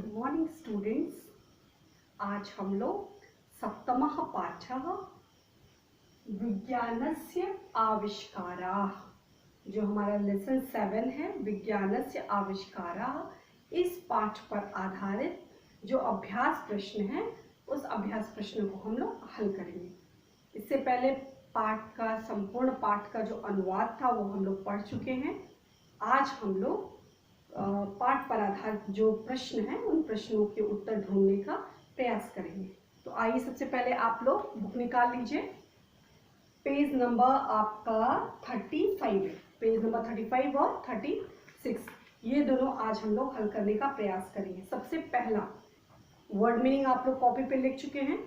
Good morning students. आज हम लोग सप्तमः पाठः विज्ञानस्य आविष्काराः, जो हमारा लेसन 7 है विज्ञानस्य आविष्काराः, इस पाठ पर आधारित जो अभ्यास प्रश्न है उस अभ्यास प्रश्न को हम लोग हल करेंगे। इससे पहले पाठ का संपूर्ण पाठ का जो अनुवाद था वो हम लोग पढ़ चुके हैं। आज हम लोग पाठ पर आधारित जो प्रश्न हैं उन प्रश्नों के उत्तर ढूंढने का प्रयास करेंगे। तो आइए सबसे पहले आप लोग बुक निकाल लीजिए। पेज नंबर आपका 35 है, पेज नंबर 35 और 36, ये दोनों आज हम लोग हल करने का प्रयास करेंगे। सबसे पहला वर्ड मीनिंग आप लोग कॉपी पे लिख चुके हैं,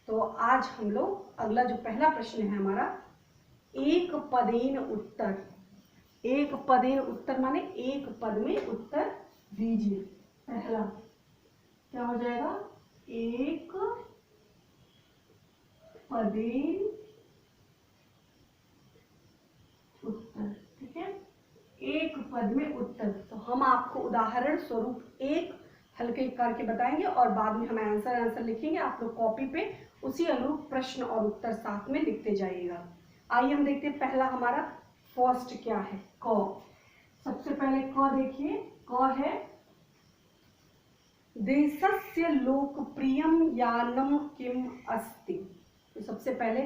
तो आज हम लोग अगला जो पहला प्रश्न है हमारा, एक पदेन उत्तर। एक पदेन उत्तर माने एक पद में उत्तर दीजिए। पहला क्या हो जाएगा, एक पदेन उत्तर। ठीक है, एक पद में उत्तर। तो हम आपको उदाहरण स्वरूप एक हल्के करके बताएंगे और बाद में हम आंसर लिखेंगे। आप लोग कॉपी पे उसी अनुरूप प्रश्न और उत्तर साथ में लिखते जाइएगा। आइए हम देखते हैं पहला हमारा फर्स्ट क्या है, क। सबसे पहले क देखिए, क है देशस्य लोकप्रियम यानम किम अस्ति। तो सबसे पहले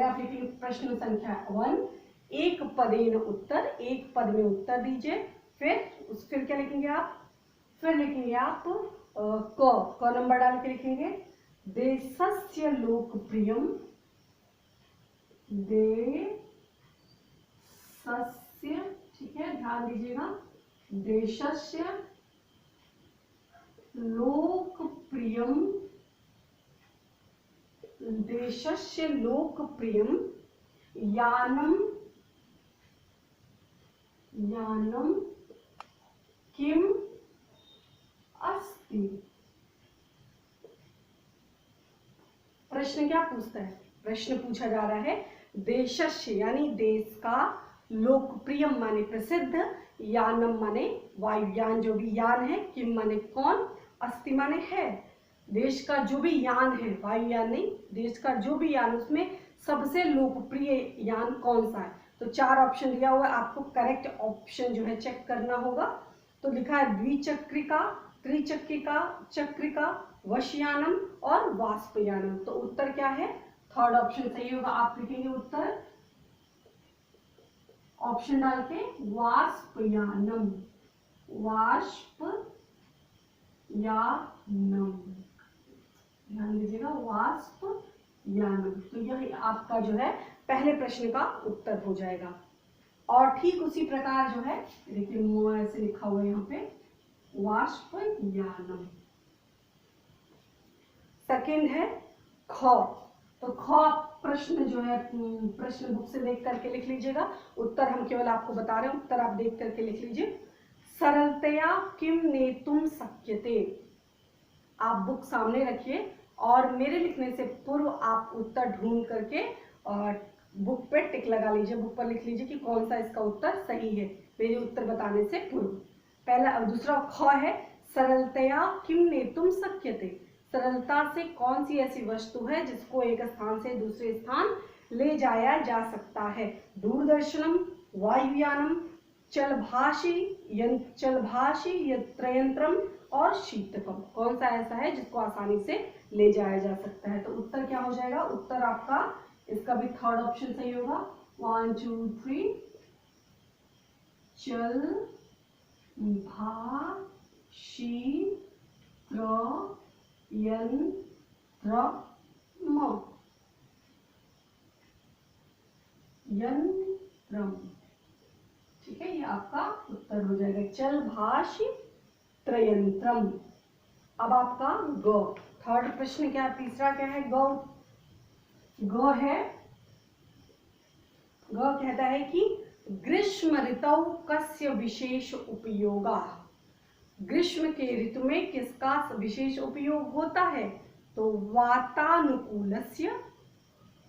आप लिखिए प्रश्न संख्या 1, एक पदेन उत्तर, एक पद में उत्तर दीजिए। फिर क्या लिखेंगे आप, फिर लिखेंगे आप क नंबर डाल के लिखेंगे देशस्य लोकप्रियम, देशस्य, ठीक है ध्यान दीजिएगा, देशस्य लोकप्रियम, देशस्य लोकप्रियम यानम, यानम किम अस्ति। प्रश्न क्या पूछता है, प्रश्न पूछा जा रहा है देशस्य यानी देश का, लोकप्रियम माने प्रसिद्ध, यानम माने वायुयान जो भी यान है, किम माने कौन, अस्ति माने है। देश का जो भी यान है, वायुयान नहीं, देश का जो भी यान, उसमें सबसे लोकप्रिय यान कौन सा है। तो 4 ऑप्शन दिया हुआ है, आपको करेक्ट ऑप्शन जो है चेक करना होगा। तो लिखा है द्विचक्रिका, त्रिचक्रिका, चक्रिका, वशयानम और वाष्पयानम। तो उत्तर क्या है, थर्ड ऑप्शन सही होगा। आप लिखेंगे उत्तर ऑप्शन डाल के वाष्पयानम, वाष्पयानम, ध्यान दीजिएगा वाष्पयानम। तो यह आपका जो है पहले प्रश्न का उत्तर हो जाएगा। और ठीक उसी प्रकार जो है देखिए मुंह ऐसे लिखा हुआ है यहाँ पे वाष्पयानम। सेकंड है ख। तो ख प्रश्न जो है प्रश्न बुक से देख करके लिख लीजिएगा। उत्तर हम केवल आपको बता रहे हैं, उत्तर आप देख करके लिख लीजिए। सरलतया किम नेतुम शक्यते। आप बुक सामने रखिए और मेरे लिखने से पूर्व आप उत्तर ढूंढ करके और बुक पे टिक लगा लीजिए, बुक पर लिख लीजिए कि कौन सा इसका उत्तर सही है मेरे उत्तर बताने से पूर्व। पहला, दूसरा ख है सरलतया किम नेतुम शक्यते। सरलता से कौन सी ऐसी वस्तु है जिसको एक स्थान से दूसरे स्थान ले जाया जा सकता है। दूरदर्शनम, वायुयानम, चलभाषी यंत्रयंत्रम और शीतकम। कौन सा ऐसा है जिसको आसानी से ले जाया जा सकता है। तो उत्तर क्या हो जाएगा, उत्तर आपका इसका भी थर्ड ऑप्शन सही होगा। 1 2 3 यंत्रम। ठीक है, ये आपका उत्तर हो जाएगा चलभाषी त्रयंत्रम। अब आपका ग, थर्ड प्रश्न क्या, तीसरा क्या है, ग है, ग कहता है कि ग्रीष्म ऋतौ कस्य विशेष उपयोगा। ग्रीष्म के ऋतु में किसका विशेष उपयोग होता है। तो वातानुकूलस्य,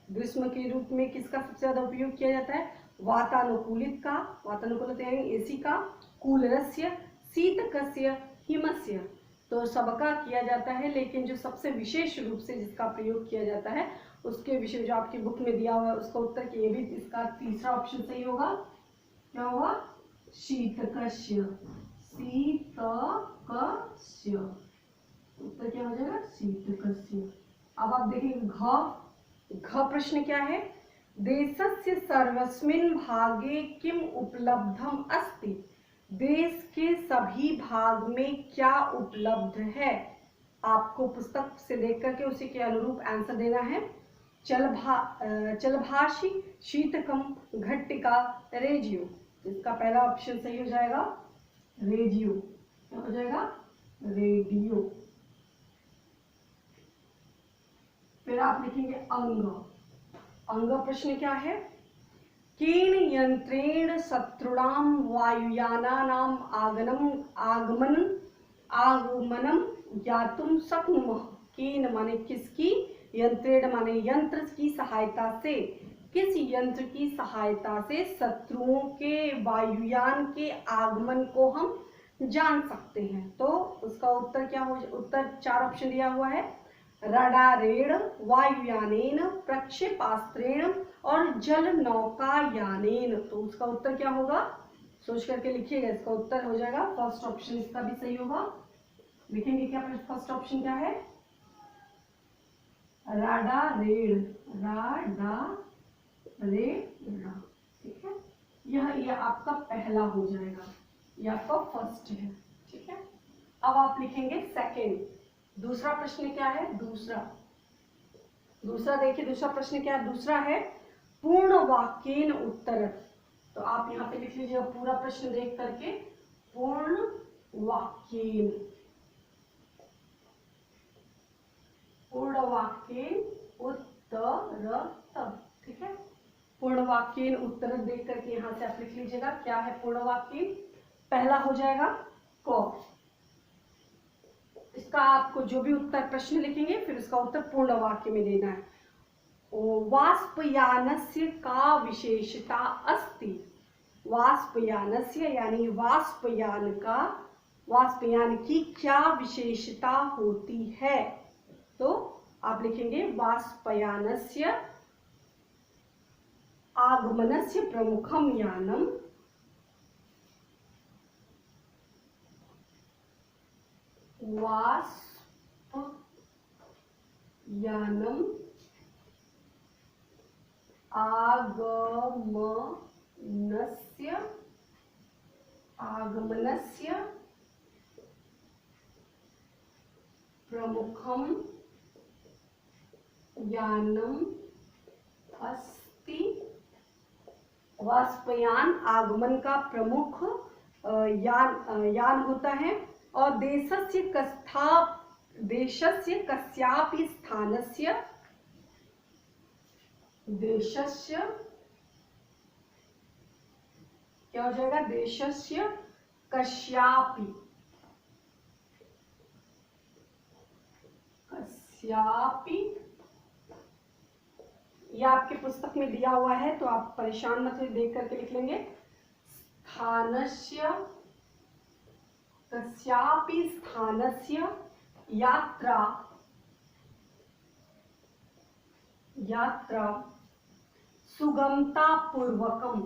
ग्रीष्म के ऋतु में किसका सबसे ज्यादा उपयोग किया जाता है, वातानुकूलित का, वातानुकूलित यानी एसी का, कूलरस्य, शीतकस्य, हिमस्य। तो सबका किया जाता है, लेकिन जो सबसे विशेष रूप से जिसका प्रयोग किया जाता है उसके विषय जो आपकी बुक में दिया हुआ है उसका उत्तर ये भी इसका तीसरा ऑप्शन सही होगा। क्या होगा? शीतकस्य। शीतकस्य उत्तर क्या हो जाएगा? शीतकस्य। अब आप देखेंगे घ प्रश्न क्या है? देशस्य सर्वस्मिन् भागे किम उपलब्धम अस्ति? देश के सभी भाग में क्या उपलब्ध है? आपको पुस्तक से देख करके उसी के अनुरूप आंसर देना है। चलभाषी, शीतकम, घट्टिका, रेडियो। इसका पहला ऑप्शन सही हो जाएगा रेडियो। क्या हो जाएगा? रेडियो। फिर आप लिखेंगे अंग। अंग प्रश्न क्या है? केन यंत्रेण शत्रुणां वायुयानानां आगमनम ज्ञातुं शक्नुमः। केन माने किसकी, यंत्रेण माने यंत्र की सहायता से, किस यंत्र की सहायता से शत्रुओं के वायुयान के आगमन को हम जान सकते हैं? तो उसका उत्तर क्या हो? उत्तर 4 ऑप्शन दिया हुआ है। रडारेण, वायुयानेन, प्रक्षेपास्त्रेण और जल नौकायानेन। तो उसका उत्तर क्या होगा? सोच करके लिखिएगा। इसका उत्तर हो जाएगा फर्स्ट ऑप्शन, इसका भी सही होगा। लिखेंगे क्या? फर्स्ट ऑप्शन क्या है? रडारेण। रडारेण। ठीक है, यह आपका पहला हो जाएगा, यह आपका फर्स्ट है। ठीक है, अब आप लिखेंगे सेकेंड। दूसरा प्रश्न क्या है? दूसरा देखिए, दूसरा प्रश्न क्या है? दूसरा है पूर्ण वाक्येन उत्तर। तो आप यहाँ पे लिख लीजिए पूरा प्रश्न देख करके, पूर्ण वाक्येन। पूर्ण वाक्येन उत्तरत। ठीक है, पूर्ण वाक्येन उत्तर देख करके यहाँ से आप लिख लीजिएगा क्या है पूर्ण वाक्य। पहला हो जाएगा क। इसका आपको जो भी उत्तर प्रश्न लिखेंगे फिर उसका उत्तर पूर्ण वाक्य में देना है। वाष्पयानस्य का विशेषता अस्ति? वाष्पयानस्य यानी वाष्पयान की क्या विशेषता होती है? तो आप लिखेंगे वाष्पयानस्य आगमनस्य प्रमुखम यानम वाष्पयानम आगमनस्य प्रमुखम यानम अस्ति। वाष्पयान आगमन का प्रमुख यान होता है। और देशस्य कस्यापि स्थानस्य, देशस्य क्या हो जाएगा? देशस्य कस्यापि यह आपके पुस्तक में दिया हुआ है तो आप परेशान मत होइए, देख करके लिख लेंगे। स्थानस्य कस्यापि स्थानस्य यात्रा सुगमता पूर्वकम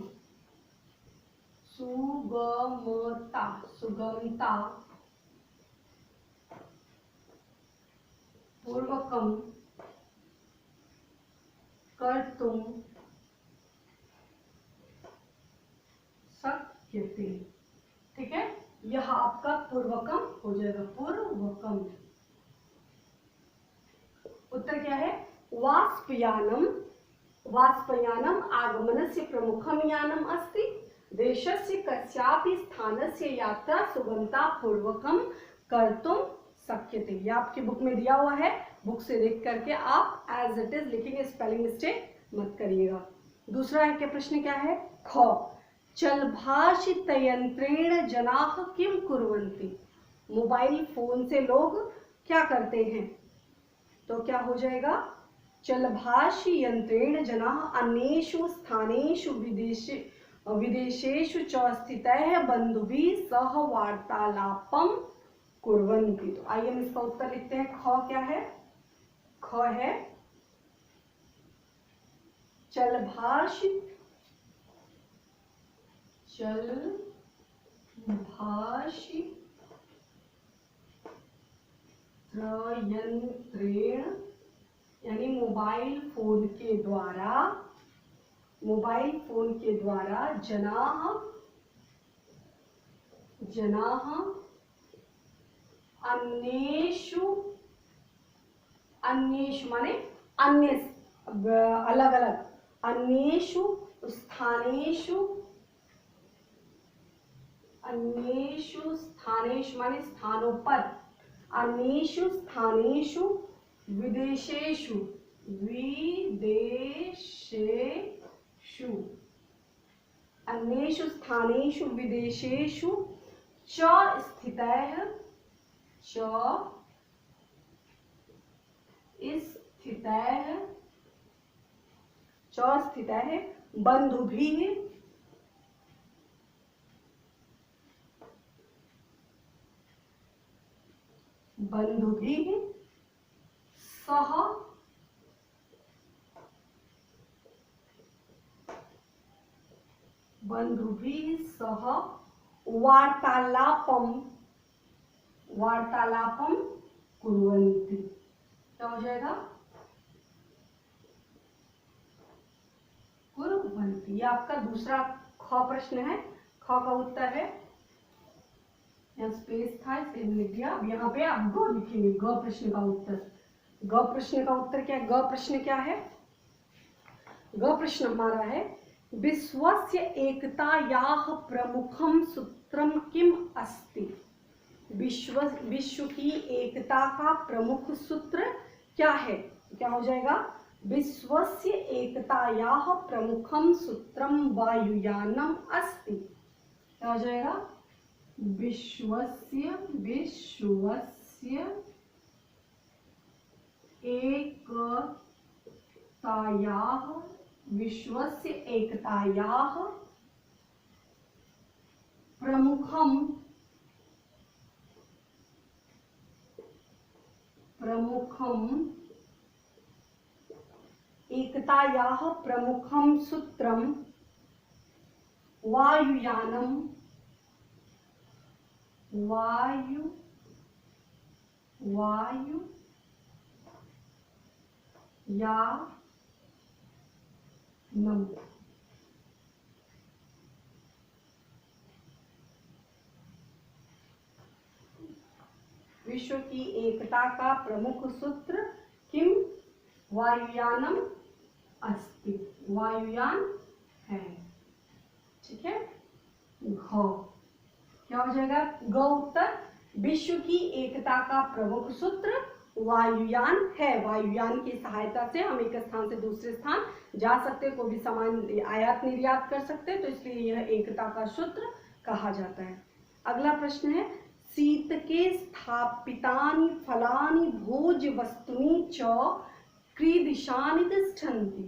कर्तुम शक्यते। ठीक है, यह आपका पूर्वकम हो जाएगा। पूर्वकम उत्तर क्या है? वाष्पयानम आगमनस्य प्रमुखम यानम अस्ति। देशस्य कस्यापि स्थानस्य यात्रा सुगमता पूर्वकम कर्तुम शक्यते। ये आपकी बुक में दिया हुआ है, बुक से देख करके आप एज इट इज लिखेंगे, स्पेलिंग मिस्टेक मत करिएगा। दूसरा है क्या प्रश्न क्या है? ख। चलभाषितयंत्रेण जनाः किम कुर्वन्ति? मोबाइल फोन से लोग क्या करते हैं? तो क्या हो जाएगा? चलभाषी यंत्रेण जनाः अन्येषु स्थानेषु विदेशेषु च स्थितैः बन्धुभिः सह वार्तालापं कुर्वन्ति। तो आइए हम इसका उत्तर लिखते हैं। ख क्या है? ख है चलभाषित, यंत्रेण यानी मोबाइल फोन के द्वारा जनाः अन्येषु माने अन्य, अलग अलग, अन्येषु स्थानेषु माने स्थानों पर, अन्येषु स्थानेषु विदेशेषु अन्येषु स्थानेषु विदेशेषु च स्थितैः बन्धुभिः सह वार्तालापम कुर्वन्ति। क्या हो जाएगा? कुर्वन्ति। ये आपका दूसरा ख प्रश्न है। ख का उत्तर है, यहाँ स्पेस था इसलिए लिख दिया। अब यहाँ पे आप ग लिखेंगे। ग प्रश्न का उत्तर क्या है? ग प्रश्न क्या है? ग प्रश्न हमारा है विश्वस्य एकतायाः प्रमुखम सूत्रम किम अस्ति। विश्व की एकता का प्रमुख सूत्र क्या है? क्या हो जाएगा? विश्वस्य एकतायाः प्रमुखम सूत्रम वायुयानम अस्ति। क्या हो जाएगा? विश्वस्य एकतायाः प्रमुखम सूत्रम वायुयानम विश्व की एकता का प्रमुख सूत्र किम वायुयानम अस्ति। वायुयान है। ठीक है। घ क्या हो जाएगा? ग उत्तर विश्व की एकता का प्रमुख सूत्र वायुयान है। वायुयान की सहायता से हम एक स्थान से दूसरे स्थान जा सकते, कोई भी सामान आयात निर्यात कर सकते, तो इसलिए यह एकता का सूत्र कहा जाता है। अगला प्रश्न है शीतके स्थापितानि फलानि भोज वस्तुनि च कीदृशानि तिष्ठन्ति।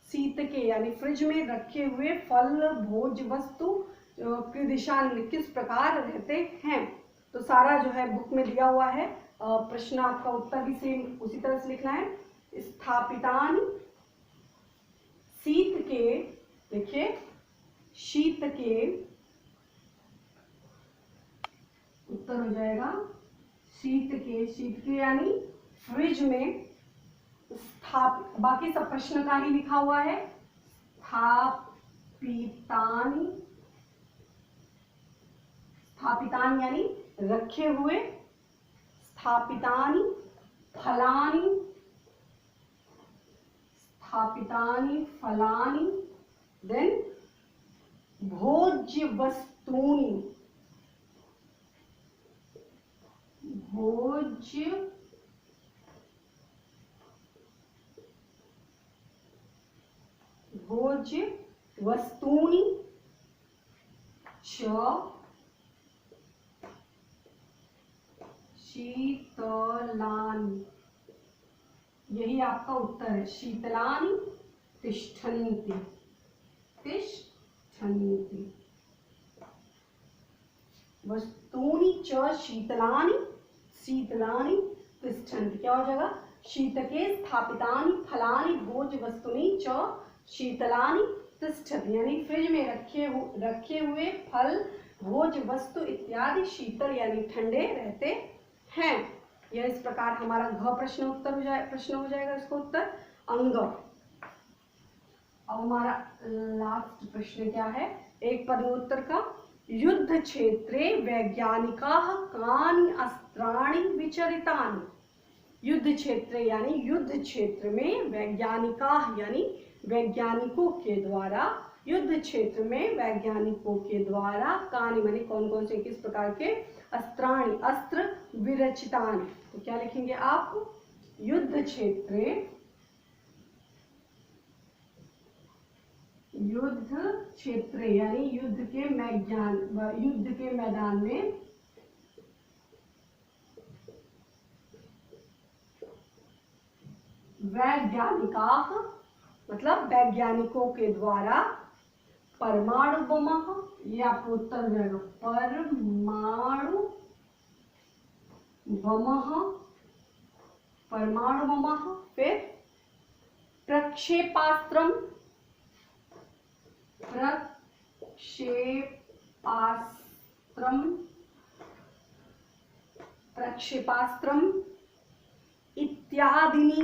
शीतके यानी फ्रिज में रखे हुए फल भोज वस्तु कीदृशानि किस प्रकार रहते हैं। तो सारा जो है बुक में दिया हुआ है। प्रश्न आपका उत्तर भी सेम उसी तरह से लिखना है। स्थापितानि शीत के, देखिए शीत के उत्तर हो जाएगा शीत के यानी फ्रिज में बाकी सब प्रश्न का ही लिखा हुआ है। स्थापितानि यानी रखे हुए, स्थापितानि फलानि, देन भोज्य वस्तूनि, भोज्य वस्तूनि च शीतलानि। यही आपका उत्तर है। शीतलानि तिष्ठन्ति। वस्तूनि च शीतलानि शीतलानि तिष्ठन्ति। क्या हो जाएगा? शीतके स्थापितानि फलानि भोज्य वस्तुनि च शीतलानि तिष्ठन्ति, यानी फ्रिज में रखे हुए फल भोज्य वस्तु इत्यादि शीतल यानी ठंडे रहते हैं। यह इस प्रकार हमारा घ प्रश्न हो जाएगा इसको उत्तर अंग। अब हमारा लास्ट प्रश्न क्या है? एक पद उत्तर का, युद्ध क्षेत्रे वैज्ञानिकाः कानि अस्त्राणि विचरितानि। युद्ध क्षेत्र यानी युद्ध क्षेत्र में वैज्ञानिकाः यानी वैज्ञानिकों के द्वारा, युद्ध क्षेत्र में वैज्ञानिकों के द्वारा कानि माने कौन कौन से किस प्रकार के अस्त्राणि अस्त्र विरचितानि। तो क्या लिखेंगे आप? युद्ध क्षेत्रे यानी युद्ध के मैदान में वैज्ञानिकाः मतलब वैज्ञानिकों के द्वारा परमाणु बम, ये आपको उत्तर हो जाएगा परमाणु बम, फिर प्रक्षेपास्त्रम इत्यादिनी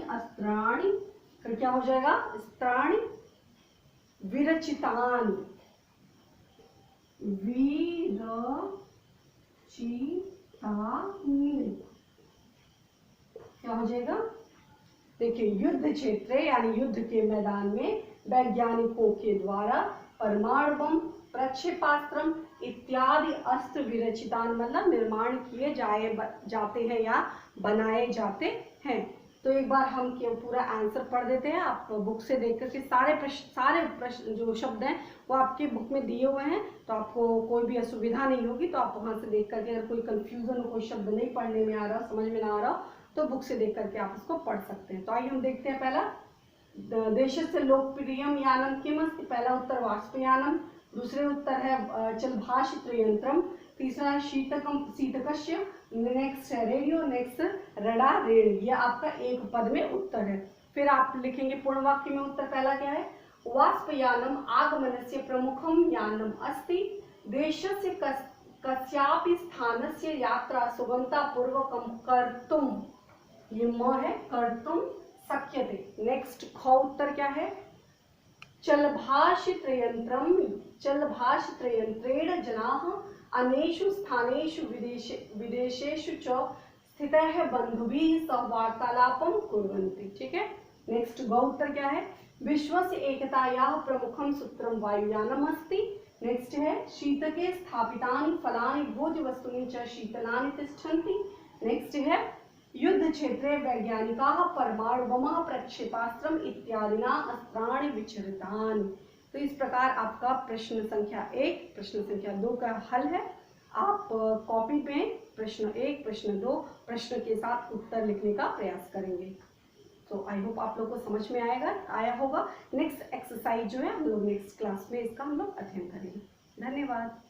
अस्त्राणि फिर क्या हो जाएगा? अस्त्राणि विरचितानि क्या हो जाएगा? देखिए, युद्ध क्षेत्र यानी युद्ध के मैदान में वैज्ञानिकों के द्वारा परमाणु बम, प्रक्षेपास्त्र इत्यादि अस्त्र विरचितान मतलब निर्माण किए जाते हैं या बनाए जाते हैं। तो एक बार हम पूरा आंसर पढ़ देते हैं। आप बुक से देख करके सारे प्रश्न जो शब्द हैं वो आपके बुक में दिए हुए हैं, तो आपको कोई भी असुविधा नहीं होगी। तो आप वहां से देख करके, अगर कोई कंफ्यूजन हो, कोई शब्द नहीं पढ़ने में आ रहा, समझ में ना आ रहा, तो बुक से देख करके आप उसको पढ़ सकते हैं। तो आइए हम देखते हैं। पहला, देशस्य लोकप्रियम यानम किमस्ति? पहला उत्तर वाष्पयानम, दूसरे उत्तर है चलभाषित्र यंत्रम, तीसरा है शीतकस्य, नेक्स्ट है रेडियो, नेक्स्ट रडार रेडियो। ये आपका एक पद में उत्तर है। फिर आप लिखेंगे पूर्ण वाक्य में उत्तर। पहला क्या है? वाष्पयानम आगमनस्य प्रमुखम यानम अस्ति, देशस्य कस्यापि स्थानस्य यात्रा सुगमतापूर्वकं कर्तुम, ये म है, कर्तुम शक्यते। नेक्स्ट ख उत्तर क्या है? चलभाषित्रयंत्रेण जनाः अनेषु स्थानेषु विदेशेषु च स्थितः बंधुभिः सह वार्तालापं कुर्वन्ति। ठीक है। नेक्स्ट ग उत्तर क्या है? विश्वस्य एकतायाः प्रमुखं सूत्रं वायुयानम् अस्ति। नेक्स्ट है शीतके स्थापितानि फलानि भोज्यवस्तूनि च शीतलानि तिष्ठन्ति। नेक्स्ट है युद्ध क्षेत्रे वैज्ञानिकाः परमाणु बम प्रक्षेपास्त्रम इत्यादिना अस्त्राणि विचरितानि। तो इस प्रकार आपका प्रश्न संख्या 1, प्रश्न संख्या 2 का हल है। आप कॉपी पे प्रश्न 1, प्रश्न 2 प्रश्न के साथ उत्तर लिखने का प्रयास करेंगे। तो आई होप आप लोग को समझ में आया होगा। नेक्स्ट एक्सरसाइज जो है हम लोग नेक्स्ट क्लास में इसका हम लोग अध्ययन करेंगे। धन्यवाद।